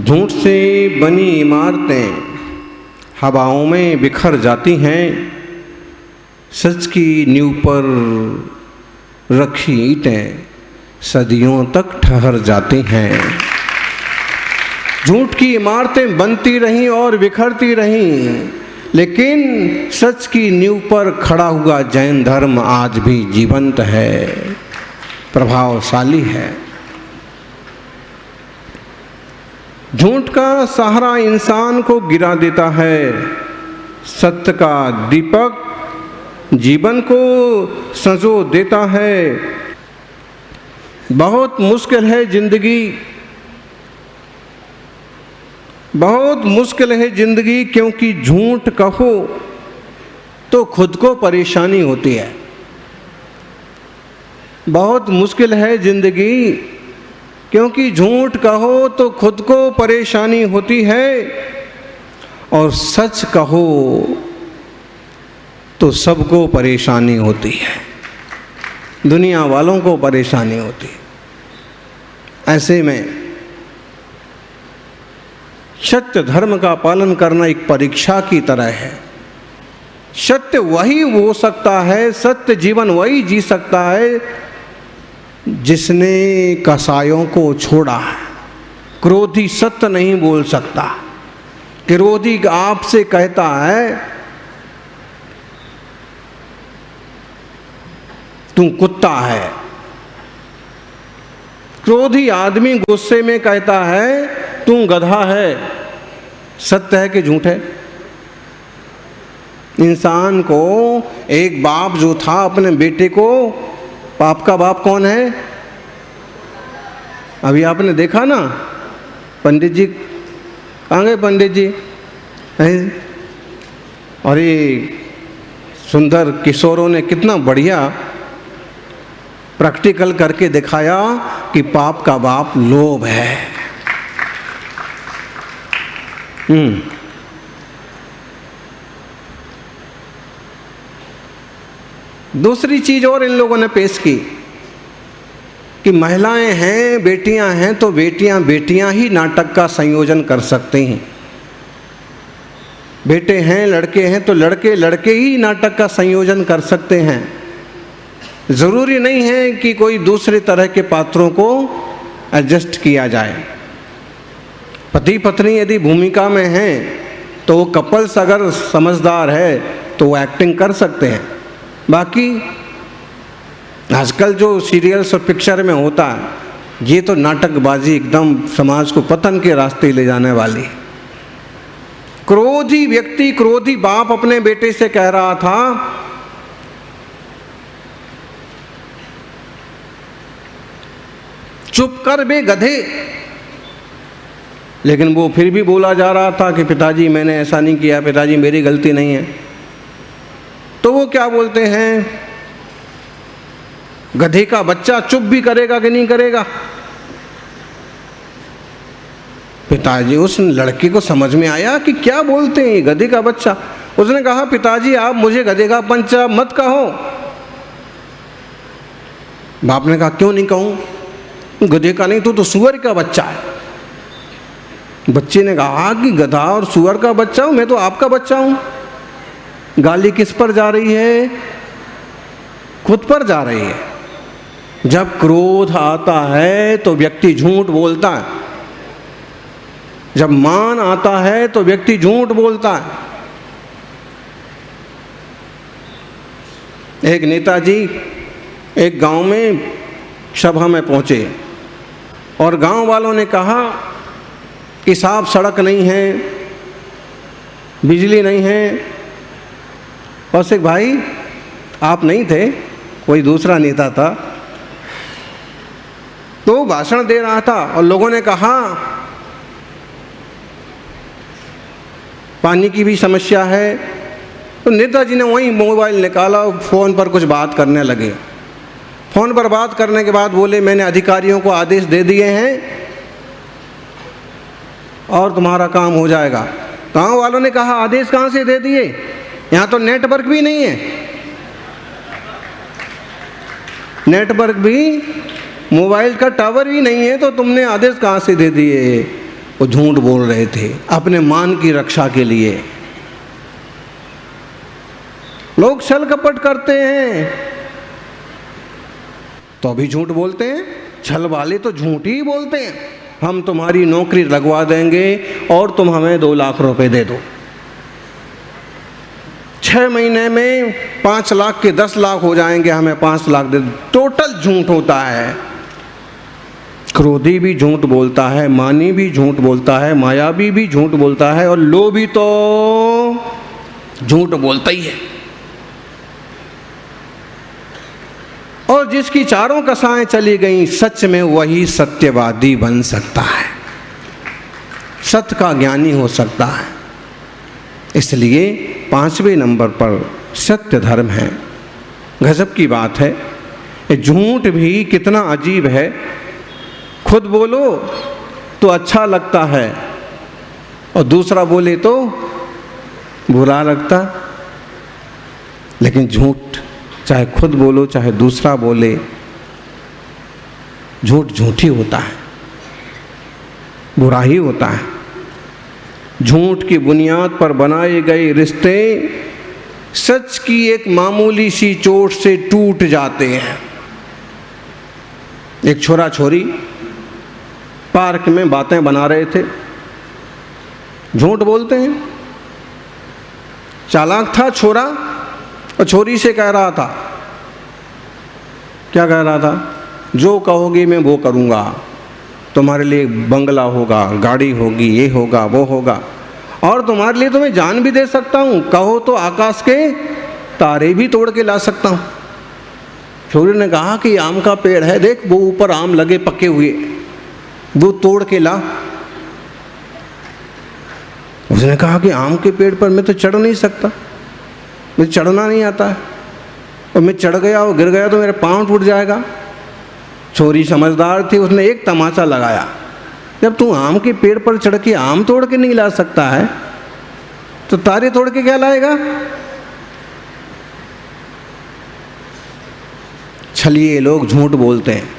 झूठ से बनी इमारतें हवाओं में बिखर जाती हैं, सच की नींव पर रखी ईंटें सदियों तक ठहर जाती हैं। झूठ की इमारतें बनती रहीं और बिखरती रहीं, लेकिन सच की नींव पर खड़ा हुआ जैन धर्म आज भी जीवंत है, प्रभावशाली है। झूठ का सहारा इंसान को गिरा देता है, सत्य का दीपक जीवन को संजो देता है। बहुत मुश्किल है जिंदगी, बहुत मुश्किल है जिंदगी, क्योंकि झूठ कहो तो खुद को परेशानी होती है। बहुत मुश्किल है जिंदगी, क्योंकि झूठ कहो तो खुद को परेशानी होती है, और सच कहो तो सबको परेशानी होती है, दुनिया वालों को परेशानी होती है। ऐसे में सत्य धर्म का पालन करना एक परीक्षा की तरह है। सत्य वही हो सकता है, सत्य जीवन वही जी सकता है जिसने कसायों को छोड़ा है। क्रोधी सत्य नहीं बोल सकता। क्रोधी आपसे कहता है तू कुत्ता है। क्रोधी आदमी गुस्से में कहता है तू गधा है। सत्य है कि झूठ है? इंसान को एक बाप जो था अपने बेटे को, बाप का बाप कौन है? अभी आपने देखा ना, पंडित जी कहाँ गए? पंडित जी और ये सुंदर किशोरों ने कितना बढ़िया प्रैक्टिकल करके दिखाया कि पाप का बाप लोभ है। दूसरी चीज और इन लोगों ने पेश की कि महिलाएं हैं, बेटियां हैं, तो बेटियां ही नाटक का संयोजन कर सकते हैं। बेटे हैं, लड़के हैं, तो लड़के ही नाटक का संयोजन कर सकते हैं। जरूरी नहीं है कि कोई दूसरे तरह के पात्रों को एडजस्ट किया जाए। पति पत्नी यदि भूमिका में हैं तो वो कपल्स अगर समझदार है तो वो एक्टिंग कर सकते हैं। बाकी आजकल जो सीरियल्स और पिक्चर में होता है ये तो नाटकबाजी, एकदम समाज को पतन के रास्ते ले जाने वाली। क्रोधी व्यक्ति, क्रोधी बाप अपने बेटे से कह रहा था चुप कर बे गधे, लेकिन वो फिर भी बोला जा रहा था कि पिताजी मैंने ऐसा नहीं किया, पिताजी मेरी गलती नहीं है। तो वो क्या बोलते हैं, गधे का बच्चा चुप भी करेगा कि नहीं करेगा? पिताजी, उस लड़के को समझ में आया कि क्या बोलते हैं गधे का बच्चा। उसने कहा पिताजी आप मुझे गधे का बच्चा मत कहो। बाप ने कहा क्यों नहीं कहूं? गधे का नहीं तो सुअर का बच्चा है। बच्चे ने कहा कि गधा और सुअर का बच्चा हूं, मैं तो आपका बच्चा हूं। गाली किस पर जा रही है? खुद पर जा रही है। जब क्रोध आता है तो व्यक्ति झूठ बोलता है, जब मान आता है तो व्यक्ति झूठ बोलता है। एक नेताजी एक गांव में सभा में पहुंचे और गांव वालों ने कहा कि साफ सड़क नहीं है, बिजली नहीं है। कौशिक भाई आप नहीं थे, कोई दूसरा नेता था, तो भाषण दे रहा था और लोगों ने कहा पानी की भी समस्या है। तो नेताजी ने वहीं मोबाइल निकाला, फ़ोन पर कुछ बात करने लगे। फ़ोन पर बात करने के बाद बोले मैंने अधिकारियों को आदेश दे दिए हैं और तुम्हारा काम हो जाएगा। गांव वालों ने कहा आदेश कहाँ से दे दिए, यहाँ तो नेटवर्क भी नहीं है। नेटवर्क भी, मोबाइल का टावर भी नहीं है, तो तुमने आदेश कहाँ से दे दिए? वो झूठ बोल रहे थे अपने मान की रक्षा के लिए। लोग छल कपट करते हैं तो भी झूठ बोलते हैं, छल वाले तो झूठ ही बोलते हैं। हम तुम्हारी नौकरी लगवा देंगे और तुम हमें 2 लाख रुपए दे दो, 6 महीने में 5 लाख के 10 लाख हो जाएंगे, हमें 5 लाख दे दो। टोटल झूठ होता है। क्रोधी भी झूठ बोलता है, मानी भी झूठ बोलता है, मायावी भी झूठ बोलता है और लोभी तो झूठ बोलता ही है। और जिसकी चारों कसाएं चली गईं, सच में वही सत्यवादी बन सकता है, सत्य का ज्ञानी हो सकता है। इसलिए 5वें नंबर पर सत्य धर्म है। गजब की बात है। झूठ भी कितना अजीब है। खुद बोलो तो अच्छा लगता है और दूसरा बोले तो बुरा लगता। लेकिन झूठ चाहे खुद बोलो चाहे दूसरा बोले, झूठ झूठ ही होता है, बुरा ही होता है। झूठ की बुनियाद पर बनाए गए रिश्ते सच की एक मामूली सी चोट से टूट जाते हैं। एक छोरा छोरी पार्क में बातें बना रहे थे, झूठ बोलते हैं। चालाक था छोरा और छोरी से कह रहा था, क्या कह रहा था, जो कहोगी मैं वो करूँगा, तुम्हारे लिए बंगला होगा, गाड़ी होगी, ये होगा वो होगा, और तुम्हारे लिए तो मैं जान भी दे सकता हूँ, कहो तो आकाश के तारे भी तोड़ के ला सकता हूँ। छोरी ने कहा कि आम का पेड़ है, देख वो ऊपर आम लगे पके हुए, वो तोड़ के ला। उसने कहा कि आम के पेड़ पर मैं तो चढ़ नहीं सकता, मुझे चढ़ना नहीं आता है, और मैं चढ़ गया और गिर गया तो मेरा पाँव टूट जाएगा। छोरी समझदार थी, उसने एक तमाचा लगाया, जब तू आम के पेड़ पर चढ़ के आम तोड़ के नहीं ला सकता है तो तारे तोड़ के क्या लाएगा। छलिए लोग झूठ बोलते हैं।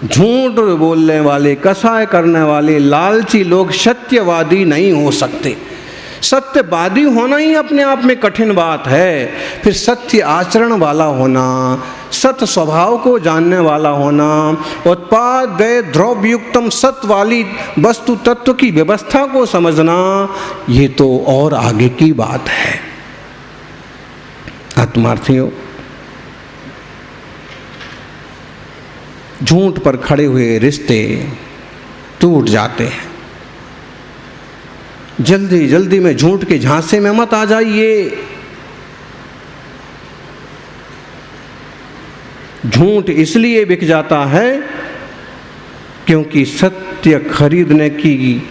झूठ बोलने वाले, कसाय करने वाले, लालची लोग सत्यवादी नहीं हो सकते। सत्यवादी होना ही अपने आप में कठिन बात है। फिर सत्य आचरण वाला होना, सत्य स्वभाव को जानने वाला होना, उत्पाद व्यय द्रव्य युक्तम सत्य वाली वस्तु तत्व की व्यवस्था को समझना, ये तो और आगे की बात है। आत्मार्थियों, झूठ पर खड़े हुए रिश्ते टूट जाते हैं। जल्दी जल्दी में झूठ के झांसे में मत आ जाइए। झूठ इसलिए बिक जाता है क्योंकि सत्य खरीदने की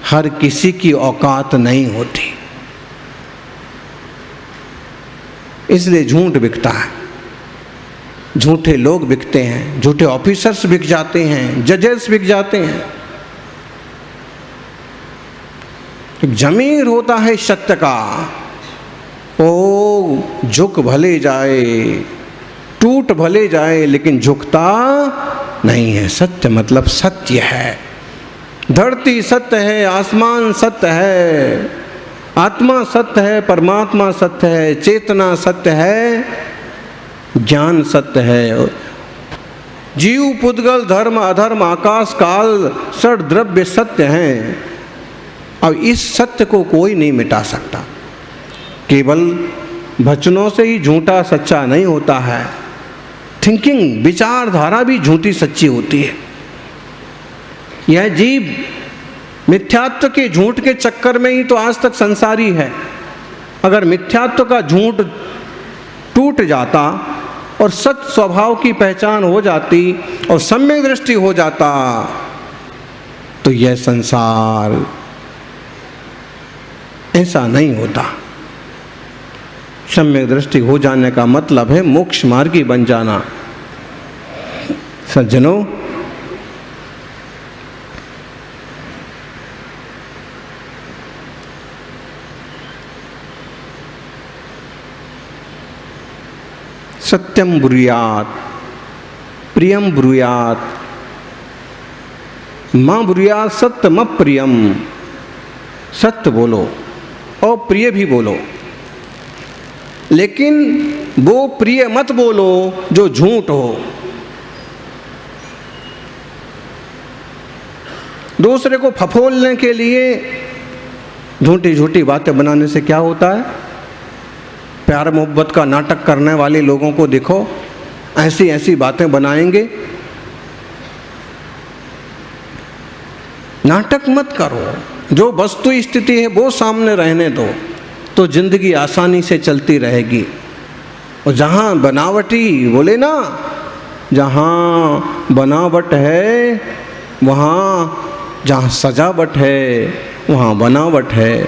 हर किसी की औकात नहीं होती, इसलिए झूठ बिकता है। झूठे लोग बिकते हैं, झूठे ऑफिसर्स बिक जाते हैं, जजेस बिक जाते हैं। एक जमीर होता है सत्य का, ओ झुक भले जाए, टूट भले जाए, लेकिन झुकता नहीं है। सत्य मतलब सत्य है। धरती सत्य है, आसमान सत्य है, आत्मा सत्य है, परमात्मा सत्य है, चेतना सत्य है, ज्ञान सत्य है। जीव पुद्गल धर्म अधर्म आकाश काल षड द्रव्य सत्य हैं। अब इस सत्य को कोई नहीं मिटा सकता। केवल वचनों से ही झूठा सच्चा नहीं होता है, थिंकिंग विचारधारा भी झूठी सच्ची होती है। यह जीव मिथ्यात्व के झूठ के चक्कर में ही तो आज तक संसारी है। अगर मिथ्यात्व का झूठ टूट जाता और सत्य स्वभाव की पहचान हो जाती और सम्यक दृष्टि हो जाता तो यह संसार ऐसा नहीं होता। सम्यक दृष्टि हो जाने का मतलब है मोक्ष मार्गी बन जाना। सज्जनों, सत्यम ब्रूयात्, प्रियम ब्रूयात्, माँ ब्रूयात् सत्यम प्रियम, सत्य बोलो और प्रिय भी बोलो, लेकिन वो प्रिय मत बोलो जो झूठ हो। दूसरे को फफोलने के लिए झूठी झूठी बातें बनाने से क्या होता है? प्यार मोहब्बत का नाटक करने वाले लोगों को देखो, ऐसी ऐसी बातें बनाएंगे। नाटक मत करो, जो वस्तु स्थिति है वो सामने रहने दो, तो जिंदगी आसानी से चलती रहेगी। और जहाँ बनावटी बोले ना, जहाँ बनावट है वहाँ, जहाँ सजावट है वहाँ बनावट है,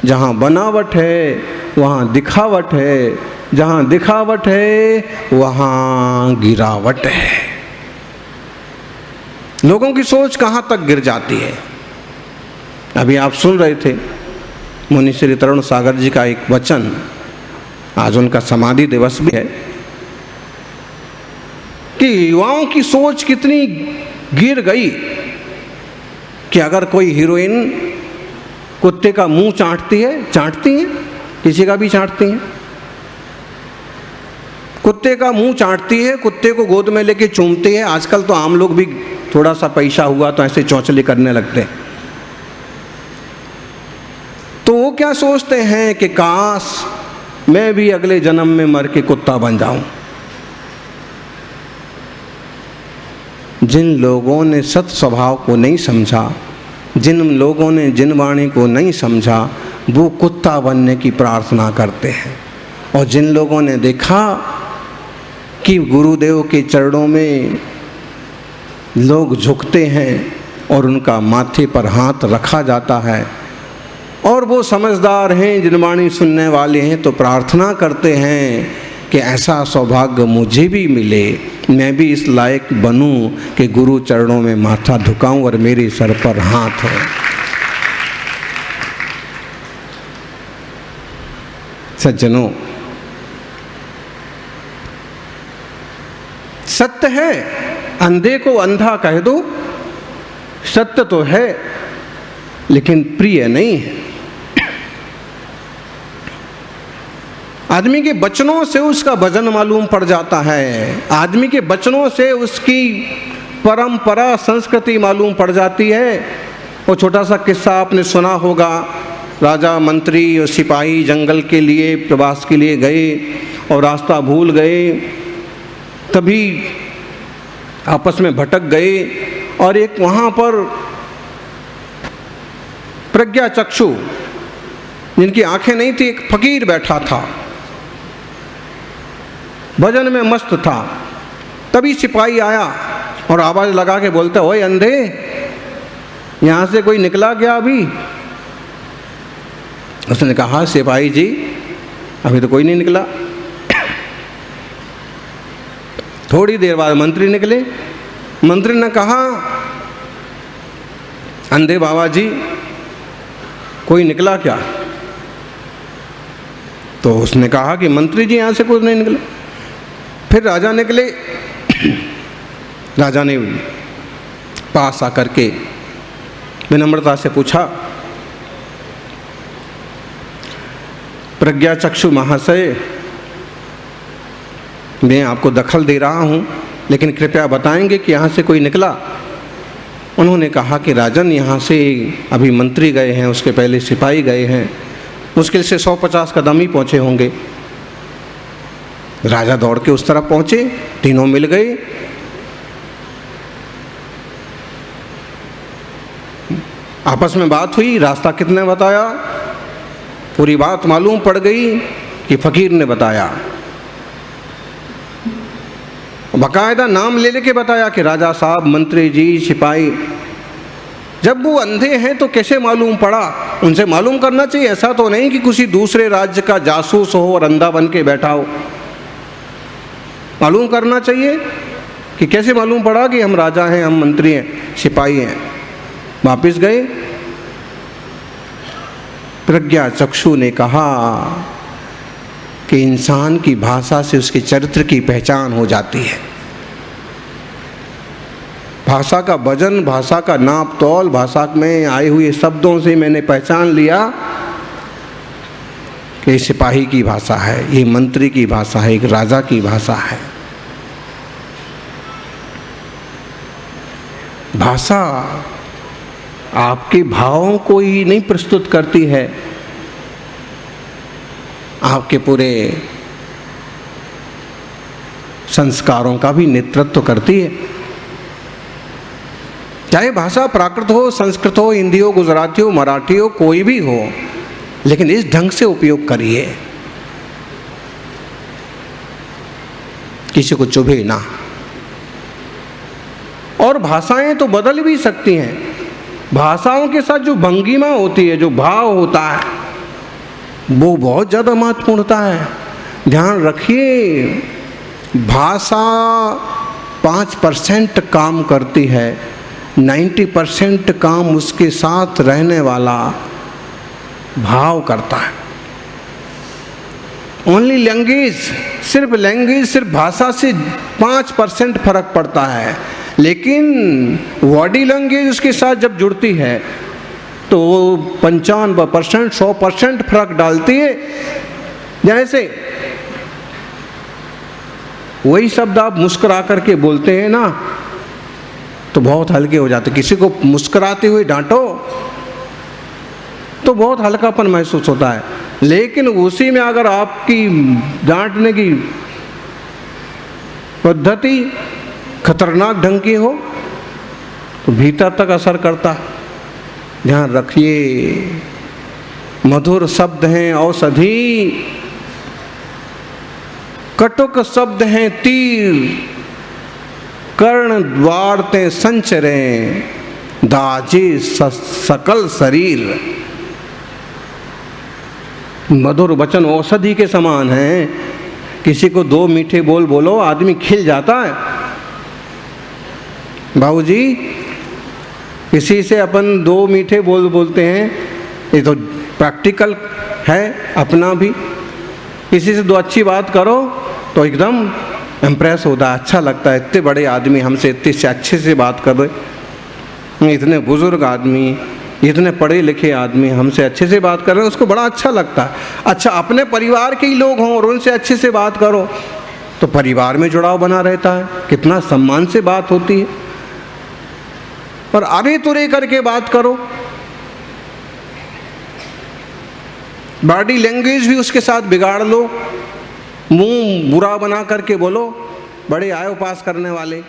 जहाँ बनावट है वहाँ दिखावट है, जहाँ दिखावट है वहाँ गिरावट है। लोगों की सोच कहाँ तक गिर जाती है। अभी आप सुन रहे थे मुनि श्री तरुण सागर जी का एक वचन, आज उनका समाधि दिवस भी है, कि युवाओं की सोच कितनी गिर गई कि अगर कोई हीरोइन कुत्ते का मुंह चाटती है, किसी का भी चाटती है, कुत्ते का मुंह चाटती है, कुत्ते को गोद में लेके चूमती है। आजकल तो आम लोग भी थोड़ा सा पैसा हुआ तो ऐसे चौंचले करने लगते हैं। तो वो क्या सोचते हैं कि काश मैं भी अगले जन्म में मर के कुत्ता बन जाऊं। जिन लोगों ने सत स्वभाव को नहीं समझा, जिन लोगों ने जिन वाणी को नहीं समझा, वो कुत्ता बनने की प्रार्थना करते हैं। और जिन लोगों ने देखा कि गुरुदेव के चरणों में लोग झुकते हैं और उनका माथे पर हाथ रखा जाता है, और वो समझदार हैं, जिनवाणी सुनने वाले हैं, तो प्रार्थना करते हैं कि ऐसा सौभाग्य मुझे भी मिले, मैं भी इस लायक बनूं कि गुरु चरणों में माथा झुकाऊं और मेरे सर पर हाथ हो। सज्जनों, सत्य है, अंधे को अंधा कह दो, सत्य तो है लेकिन प्रिय नहीं है। आदमी के वचनों से उसका वजन मालूम पड़ जाता है, आदमी के वचनों से उसकी परंपरा संस्कृति मालूम पड़ जाती है। वो छोटा सा किस्सा आपने सुना होगा, राजा मंत्री और सिपाही जंगल के लिए प्रवास के लिए गए और रास्ता भूल गए, तभी आपस में भटक गए और एक वहाँ पर प्रज्ञा चक्षु जिनकी आंखें नहीं थी, एक फकीर बैठा था, भजन में मस्त था। तभी सिपाही आया और आवाज़ लगा के बोलता, ओए अंधे, यहाँ से कोई निकला क्या अभी? उसने कहा, सिपाही जी अभी तो कोई नहीं निकला। थोड़ी देर बाद मंत्री निकले। मंत्री ने कहा, अंधे बाबा जी कोई निकला क्या? तो उसने कहा कि मंत्री जी यहाँ से कोई नहीं निकला। फिर राजा निकले। राजा ने पास आकर के विनम्रता से पूछा, प्रज्ञा चक्षु महाशय, मैं आपको दखल दे रहा हूँ, लेकिन कृपया बताएंगे कि यहाँ से कोई निकला? उन्होंने कहा कि राजन, यहाँ से अभी मंत्री गए हैं, उसके पहले सिपाही गए हैं, मुश्किल से 150 कदम ही पहुँचे होंगे। राजा दौड़ के उस तरफ पहुँचे, तीनों मिल गए। आपस में बात हुई, रास्ता किसने बताया, पूरी बात मालूम पड़ गई कि फकीर ने बताया। बाकायदा नाम ले लेके बताया कि राजा साहब, मंत्री जी, सिपाही। जब वो अंधे हैं तो कैसे मालूम पड़ा? उनसे मालूम करना चाहिए। ऐसा तो नहीं कि किसी दूसरे राज्य का जासूस हो और अंधा बन के बैठा हो। मालूम करना चाहिए कि कैसे मालूम पड़ा कि हम राजा हैं, हम मंत्री हैं, सिपाही हैं। वापिस गए। प्रज्ञा चक्षु ने कहा कि इंसान की भाषा से उसके चरित्र की पहचान हो जाती है। भाषा का वजन, भाषा का नाप तौल, भाषा में आए हुए शब्दों से मैंने पहचान लिया कि ये सिपाही की भाषा है, ये मंत्री की भाषा है, एक राजा की भाषा है। भाषा आपके भावों को ही नहीं प्रस्तुत करती है, आपके पूरे संस्कारों का भी नेतृत्व करती है। चाहे भाषा प्राकृत हो, संस्कृत हो, हिंदी हो, गुजराती हो, मराठी हो, कोई भी हो, लेकिन इस ढंग से उपयोग करिए, किसी को चुभे ना। और भाषाएं तो बदल भी सकती हैं। भाषाओं के साथ जो भंगिमा होती है, जो भाव होता है, वो बहुत ज़्यादा महत्वपूर्ण होता है। ध्यान रखिए, भाषा 5% काम करती है, 90% काम उसके साथ रहने वाला भाव करता है। ओनली लैंग्वेज, सिर्फ भाषा से 5% फर्क पड़ता है, लेकिन बॉडी लैंग्वेज उसके साथ जब जुड़ती है तो 95%, 100% फर्क डालती है। जैसे वही शब्द आप मुस्कुरा करके बोलते हैं ना, तो बहुत हल्के हो जाते। किसी को मुस्कुराते हुए डांटो तो बहुत हल्कापन महसूस होता है, लेकिन उसी में अगर आपकी डांटने की पद्धति खतरनाक ढंग की हो तो भीतर तक असर करता है। ध्यान रखिए, मधुर शब्द हैं औषधि, कटुक शब्द हैं तीर, कर्ण द्वार ते संचरें, दाजे सकल शरीर। मधुर वचन औषधि के समान हैं। किसी को 2 मीठे बोल बोलो, आदमी खिल जाता है। बाबूजी, किसी से अपन 2 मीठे बोल बोलते हैं, ये तो प्रैक्टिकल है अपना भी। किसी से 2 अच्छी बात करो तो एकदम इम्प्रेस होता है, अच्छा लगता है। इतने बड़े आदमी हमसे इतने से अच्छे से बात कर रहे, इतने बुजुर्ग आदमी, इतने पढ़े लिखे आदमी हमसे अच्छे से बात कर रहे हैं, उसको बड़ा अच्छा लगता है। अच्छा, अपने परिवार के ही लोग हों और उनसे अच्छे से बात करो तो परिवार में जुड़ाव बना रहता है, कितना सम्मान से बात होती है। और अरे तुरे करके बात करो, बॉडी लैंग्वेज भी उसके साथ बिगाड़ लो, मुंह बुरा बना करके बोलो, बड़े आयो पास करने वाले।